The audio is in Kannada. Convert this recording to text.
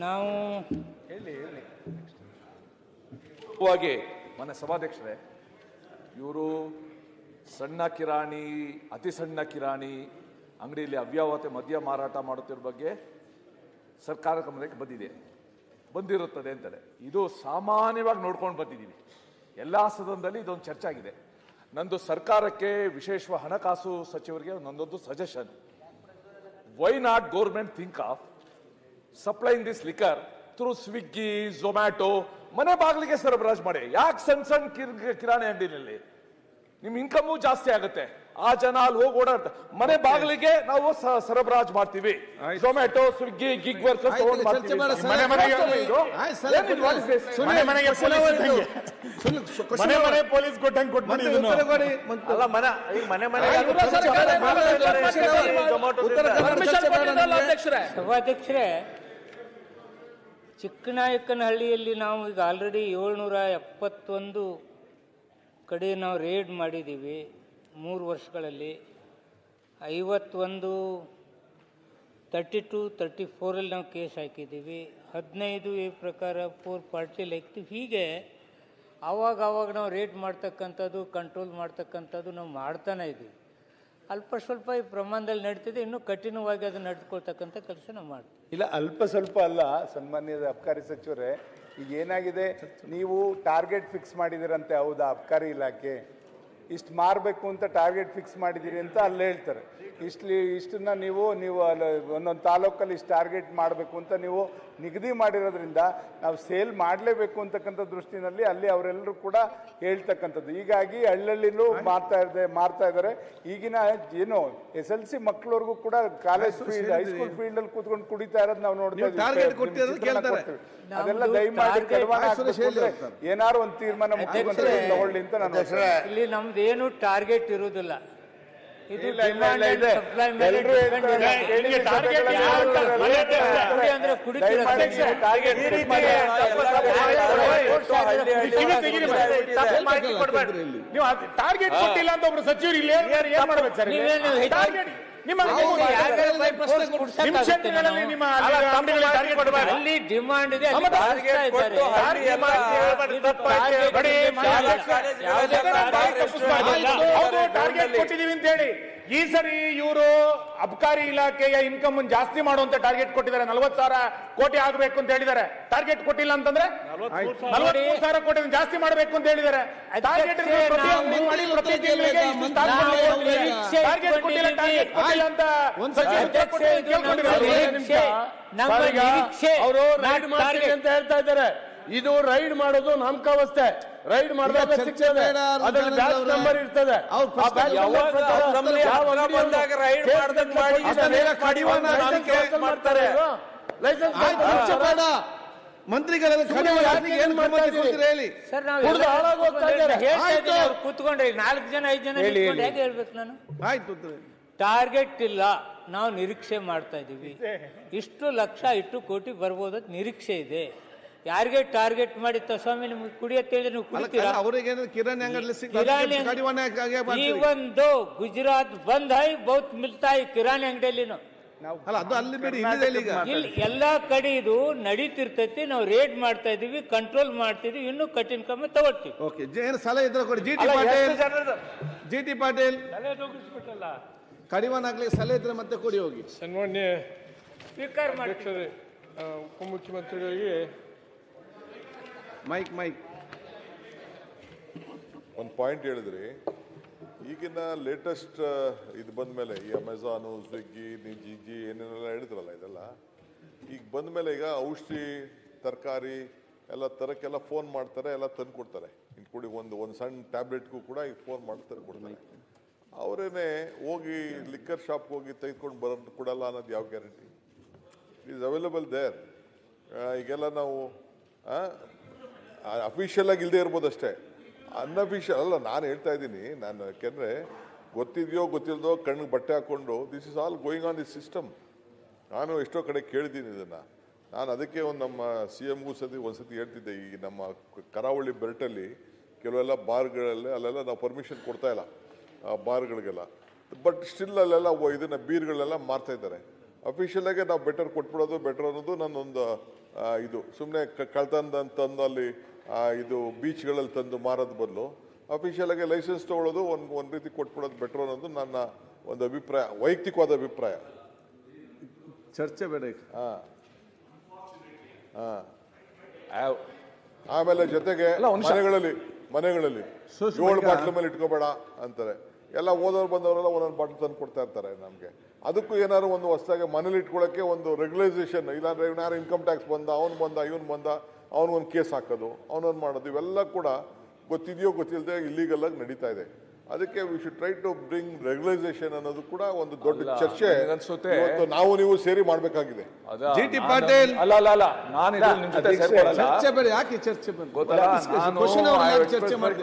ನಾವು ಮನೆ ಸಭಾಧ್ಯಕ್ಷರೇ, ಇವರು ಸಣ್ಣ ಕಿರಾಣಿ, ಅತಿ ಸಣ್ಣ ಕಿರಾಣಿ ಅಂಗಡಿಯಲ್ಲಿ ಅವ್ಯಾವತೆ ಮದ್ಯ ಮಾರಾಟ ಮಾಡುತ್ತಿರೋ ಬಗ್ಗೆ ಸರ್ಕಾರ ಗಮನಕ್ಕೆ ಬಂದಿರುತ್ತದೆ ಅಂತಾರೆ. ಇದು ಸಾಮಾನ್ಯವಾಗಿ ನೋಡ್ಕೊಂಡು ಬಂದಿದ್ದೀವಿ. ಎಲ್ಲ ಸದನದಲ್ಲಿ ಇದೊಂದು ಚರ್ಚೆ ಆಗಿದೆ. ನಂದು ಸರ್ಕಾರಕ್ಕೆ, ವಿಶೇಷ ಹಣಕಾಸು ಸಚಿವರಿಗೆ ನನ್ನೊಂದು suggestion. Why not government think of supplying this liquor through Swiggy, Zomato, ಮನೆ ಬಾಗಿಲಿಗೆ ಸರಬರಾಜು ಮಾಡಿ. ಯಾಕೆ ಸಣ್ಣ ಕಿರಾಣಿ ಅಂಗಡಿನಲ್ಲಿ ನಿಮ್ ಇನ್ಕಮು ಜಾಸ್ತಿ ಆಗುತ್ತೆ. ಆ ಜನ ಅಲ್ಲಿ ಹೋಗಿ ಓಡಾಡ್ತಾರೆ. ಮನೆ ಬಾಗಿಲಿಗೆ ನಾವು ಸರಬರಾಜು ಮಾಡ್ತೀವಿ. Zomato, Swiggy, gig workers police ಸಭಾಧ್ಯಕ್ಷರೇ, ಚಿಕ್ಕನಾಯಕನಹಳ್ಳಿಯಲ್ಲಿ ನಾವು ಈಗ ಆಲ್ರೆಡಿ 771 ಕಡೆ ನಾವು ರೇಡ್ ಮಾಡಿದ್ದೀವಿ. 3 ವರ್ಷಗಳಲ್ಲಿ 51 32 34 ನಾವು ಕೇಸ್ ಹಾಕಿದ್ದೀವಿ. 15 ಈ ಪ್ರಕಾರ 4 ಪಾರ್ಟಿಯಲ್ಲಿ ಹಾಕ್ತೀವಿ. ಹೀಗೆ ಆವಾಗ ನಾವು ರೇಡ್ ಮಾಡ್ತಕ್ಕಂಥದ್ದು, ಕಂಟ್ರೋಲ್ ಮಾಡ್ತಕ್ಕಂಥದ್ದು ನಾವು ಮಾಡ್ತಾನೆ ಇದ್ದೀವಿ. ಅಲ್ಪ ಸ್ವಲ್ಪ ಈ ಪ್ರಮಾಣದಲ್ಲಿ ನಡೀತಿದೆ. ಇನ್ನೂ ಕಠಿಣವಾಗಿ ಅದನ್ನು ನಡೆದುಕೊಳ್ತಕ್ಕಂಥ ಕೆಲಸ ನಾವು ಮಾಡ್ತೀವಿ. ಇಲ್ಲ, ಅಲ್ಪ ಸ್ವಲ್ಪ ಅಲ್ಲ ಸನ್ಮಾನ್ಯದ ಅಬಕಾರಿ ಸಚಿವರೇ. ಈಗ ಏನಾಗಿದೆ, ನೀವು ಟಾರ್ಗೆಟ್ ಫಿಕ್ಸ್ ಮಾಡಿದಿರಂತೆ, ಹೌದಾ? ಅಬಕಾರಿ ಇಲಾಖೆ ಇಷ್ಟು ಮಾರಬೇಕು ಅಂತ ಟಾರ್ಗೆಟ್ ಫಿಕ್ಸ್ ಮಾಡಿದ್ದೀರಿ ಅಂತ ಅಲ್ಲಿ ಹೇಳ್ತಾರೆ. ಇಷ್ಟನ್ನ ನೀವು ಒಂದೊಂದು ತಾಲೂಕಲ್ಲಿ ಇಷ್ಟು ಟಾರ್ಗೆಟ್ ಮಾಡಬೇಕು ಅಂತ ನೀವು ನಿಗದಿ ಮಾಡಿರೋದ್ರಿಂದ ನಾವು ಸೇಲ್ ಮಾಡಲೇಬೇಕು ಅಂತಕ್ಕಂಥ ದೃಷ್ಟಿನಲ್ಲಿ ಅಲ್ಲಿ ಅವರೆಲ್ಲರೂ ಕೂಡ ಹೇಳ್ತಕ್ಕಂಥದ್ದು. ಹೀಗಾಗಿ ಹಳ್ಳಿಯಲ್ಲೂ ಮಾರ್ತಾ ಇದ್ದಾರೆ. ಈಗಿನ ಏನು SLC ಮಕ್ಕಳವರೆಗೂ ಕೂಡ ಕಾಲೇಜ್ ಫೀಲ್ಡ್, ಹೈಸ್ಕೂಲ್ ಫೀಲ್ಡಲ್ಲಿ ಕೂತ್ಕೊಂಡು ಕುಡಿತಾ ಇರೋದು ನಾವು ನೋಡ್ತಾ ಇದ್ದೀವಿ. ಅದೆಲ್ಲ ದಯಮಾಡಿ ಏನಾರು ಒಂದು ತೀರ್ಮಾನ ಮುಖ್ಯಮಂತ್ರಿ ತಗೊಳ್ಳಿ ಅಂತ ನಾನು. ಇಲ್ಲಿ ನಮ್ದೇನು ಟಾರ್ಗೆಟ್ ಇರುವುದಿಲ್ಲ. ಇದು ಟಾರ್ಗೆಟ್ ಕೊಟ್ಟಿಲ್ಲ ಅಂತ ಒಬ್ರು ಸಚಿವರು ಇಲ್ಲಿ ಏನ್ ಮಾಡ್ಬೇಕು ಸರ್? ಅಲ್ಲಿ ಡಿಮಾಂಡ್ ಇದೆ. ಟಾರ್ಗೆಟ್ ಕೊಟ್ಟಿದೀವಿ ಅಂತ ಹೇಳಿ ಈ ಸರಿ ಇವರು ಅಬಕಾರಿ ಇಲಾಖೆಯ ಇನ್ಕಮ್ ಜಾಸ್ತಿ ಮಾಡುವಂತ ಟಾರ್ಗೆಟ್ ಕೊಟ್ಟಿದ್ದಾರೆ. 40,000 ಕೋಟಿ ಆಗಬೇಕು ಅಂತ ಹೇಳಿದ್ದಾರೆ. ಟಾರ್ಗೆಟ್ ಕೊಟ್ಟಿಲ್ಲ ಅಂತಂದ್ರೆ 43,000 ಕೋಟಿ ಜಾಸ್ತಿ ಮಾಡಬೇಕು ಅಂತ ಹೇಳಿದ್ದಾರೆ. ಟಾರ್ಗೆಟ್ ಅವರು ರೈಡ್ ಮಾಡ್ತೀವಿ ಅಂತ ಹೇಳ್ತಾ ಇದ್ದಾರೆ. ಇದು ರೈಡ್ ಮಾಡೋದು ನಾಮಕಾವಸ್ಥೆ. ರೈಡ್ ಮಾಡಿದಾಗ ಸಿಗ್ತದೆ, ಅದರಲ್ಲಿ ಬ್ಯಾಚ್ ನಂಬರ್ ಇರ್ತದೆ. ಮಂತ್ರಿಗಳೆಲ್ಲ ಏನ್ ಮಾಡ್ತಾ ಹೇಳಿ ಸರ್, ನಾವು ಕೂತ್ಕೊಂಡ್ರೆ 4 ಜನ 5 ಜನ ಹೇಗೆ ಹೇಳ್ಬೇಕು ನಾನು? ಆಯ್ತು, ಟಾರ್ಗೆಟ್ ಇಲ್ಲ, ನಾವು ನಿರೀಕ್ಷೆ ಮಾಡ್ತಾ ಇದ್ದೀವಿ. ಇಷ್ಟು ಲಕ್ಷ, ಇಷ್ಟು ಕೋಟಿ ಬರ್ಬೋದು ನಿರೀಕ್ಷೆ ಇದೆ. ಯಾರಿಗೆ ಟಾರ್ಗೆಟ್ ಮಾಡಿ ಸ್ವಾಮಿ ನಿಮ್ಗೆ ಕುಡಿಯತ್ತೇಳಿದ್ರೆ ನೀವು ಕುಡಿತೀರಾ? ಈ ಒಂದು ಗುಜರಾತ್ ಬಂದ್ ಹೈ ಬಹುತ್ ಮಿಲ್ತಾ ಈ ಕಿರಾಣಿ ಅಂಗಡಿಯಲ್ಲಿ ಇಲ್ಲಿ ಎಲ್ಲಾ ಕಡೆ ಇದು ನಡೀತಿರ್ತೈತಿ. ನಾವು ರೇಡ್ ಮಾಡ್ತಾ ಇದೀವಿ, ಕಂಟ್ರೋಲ್ ಮಾಡ್ತಿದೀವಿ. ಇನ್ನೂ ಕಠಿಣ ಕ್ರಮ ತಗೊಳ್ತೀವಿ. ಸಲಹೆ ಇದ್ರೆ ಕೊಡಿ. ಜಿ ಟಿ ಪಾಟೀಲ್ ಕಡಿವಾಣ ಆಗ್ಲಿಕ್ಕೆ ಸಲಹೆ ಇದ್ರೆ ಮತ್ತೆ ಕೊಡಿ ಹೋಗಿ. ಸನ್ಮಾನ್ಯ ಸ್ವೀಕಾರ ಮಾಡಿ ಉಪಮುಖ್ಯಮಂತ್ರಿಗಳಿಗೆ ಮೈಕ್ ಒಂದು ಪಾಯಿಂಟ್ ಹೇಳಿದ್ರಿ. ಈಗಿನ ಲೇಟೆಸ್ಟ್ ಇದು ಬಂದ ಮೇಲೆ ಈ ಅಮೆಝಾನು, ಸ್ವಿಗ್ಗಿ, ಜಿಗಿ ಏನೇನೆಲ್ಲ ಹೇಳಿದ್ರಲ್ಲ, ಇದೆಲ್ಲ ಈಗ ಬಂದ ಮೇಲೆ ಈಗ ಔಷಧಿ, ತರಕಾರಿ ಎಲ್ಲ ತರಕ್ಕೆಲ್ಲ ಫೋನ್ ಮಾಡ್ತಾರೆ, ಎಲ್ಲ ತಂದು ಕೊಡ್ತಾರೆ. ಇನ್ಕ್ಲೂಡಿ ಒಂದು ಸಣ್ಣ ಟ್ಯಾಬ್ಲೆಟ್ಗೂ ಕೂಡ ಈಗ ಫೋನ್ ಮಾಡಿ ತಂದು ಕೊಡ್ತಾರೆ. ಅವರೇನೆ ಹೋಗಿ ಲಿಕ್ಕರ್ ಶಾಪ್ಗೆ ಹೋಗಿ ತೆಗೆದುಕೊಂಡು ಬರೋದು ಕೊಡಲ್ಲ ಅನ್ನೋದು ಯಾವ guarantee? It is available there. ಈಗೆಲ್ಲ ನಾವು ಅಫಿಷಿಯಲ್ ಆಗಿ ಇಲ್ಲದೆ ಇರ್ಬೋದು ಅಷ್ಟೇ, ಅನ್ಅಫಿಷಿಯಲ್ ಅಲ್ಲ. ನಾನು ಹೇಳ್ತಾ ಇದ್ದೀನಿ, ನಾನು ಯಾಕೆಂದರೆ ಗೊತ್ತಿದೆಯೋ ಗೊತ್ತಿಲ್ಲದೋ ಕಣ್ಣಿಗೆ ಬಟ್ಟೆ ಹಾಕ್ಕೊಂಡು this is all going on this system. ನಾನು ಎಷ್ಟೋ ಕಡೆ ಕೇಳಿದ್ದೀನಿ ಇದನ್ನು. ನಾನು ಅದಕ್ಕೆ ನಮ್ಮ CMಗೂ ಒಂದ್ಸತಿ ಹೇಳ್ತಿದ್ದೆ, ಈ ನಮ್ಮ ಕರಾವಳಿ ಬೆಲ್ಟಲ್ಲಿ ಕೆಲವೆಲ್ಲ ಬಾರ್ಗಳಲ್ಲಿ ಅಲ್ಲೆಲ್ಲ ನಾವು ಪರ್ಮಿಷನ್ ಕೊಡ್ತಾ ಇಲ್ಲ ಬಾರ್ಗಳಿಗೆಲ್ಲ. ಬಟ್ ಸ್ಟಿಲ್ ಅಲ್ಲೆಲ್ಲ ಇದನ್ನು ಬೀರ್ಗಳೆಲ್ಲ ಮಾರ್ತಾ ಇದ್ದಾರೆ. ಅಫಿಷಿಯಲ್ ಆಗಿ ನಾವು ಬೆಟರ್ ಕೊಟ್ಬಿಡೋದು ಬೆಟರ್ ಅನ್ನೋದು ನನ್ನೊಂದು ಇದು ಸುಮ್ಮನೆ ಕಳ್ತನ ತಂದು ಅಲ್ಲಿ ಇದು ಬೀಚ್ಗಳಲ್ಲಿ ತಂದು ಮಾರೋದ್ ಬದಲು ಅಫಿಷಿಯಲ್ ಆಗಿ ಲೈಸೆನ್ಸ್ ತಗೊಳ್ಳೋದು ಒಂದು ರೀತಿ ಕೊಟ್ಬಿಡೋದು ಬೆಟರ್ ಅನ್ನೋದು ನನ್ನ ಒಂದು ಅಭಿಪ್ರಾಯ, ವೈಯಕ್ತಿಕವಾದ ಅಭಿಪ್ರಾಯ. ಚರ್ಚೆ ಬೇಡ. ಆಮೇಲೆ ಜೊತೆಗೆ ಮನೆಗಳಲ್ಲಿ 7 ಬಾಟ್ಲ ಮೇಲೆ ಇಟ್ಕೋಬೇಡ ಅಂತಾರೆ. ಎಲ್ಲ ಓದೋರು ಬಂದವರೆಲ್ಲ ಒಂದೊಂದು ಬಾಟ್ಲ್ ತಂದು ಕೊಡ್ತಾ ಇರ್ತಾರೆ ನಮಗೆ. ಅದಕ್ಕೂ ಏನಾದ್ರು ಒಂದು ಹೊಸದಾಗಿ ಮನೇಲಿ ಇಟ್ಕೊಳ್ಳೋಕ್ಕೆ ಒಂದು ರೆಗ್ಯುಲೈಸೇಷನ್, ಇಲ್ಲಾಂದ್ರೆ ಯಾರು ಇನ್ಕಮ್ ಟ್ಯಾಕ್ಸ್ ಬಂದ, ಇವನು ಬಂದ ಅವನಿಗೊಂದು ಕೇಸ್ ಹಾಕೋದು, ಅವನೊಂದು ಮಾಡೋದು, ಇವೆಲ್ಲ ಕೂಡ ಗೊತ್ತಿದೆಯೋ ಗೊತ್ತಿಲ್ಲದೆ ಇಲ್ಲಿಗಲ್ ಆಗಿ ನಡೀತಾ ಇದೆ. ಅದಕ್ಕೆ we should try to bring regularisation ಅನ್ನೋದು ಕೂಡ ಒಂದು ದೊಡ್ಡ ಚರ್ಚೆ ನಾವು ನೀವು ಸೇರಿ ಮಾಡಬೇಕಾಗಿದೆ. ಜಿ.ಟಿ. ಪಾಟೀಲ್ ನಾನು ಚರ್ಚೆ ಬೇಡ. ಯಾಕೆ ಚರ್ಚೆ ಬಂದು ಚರ್ಚೆ ಮಾಡಿ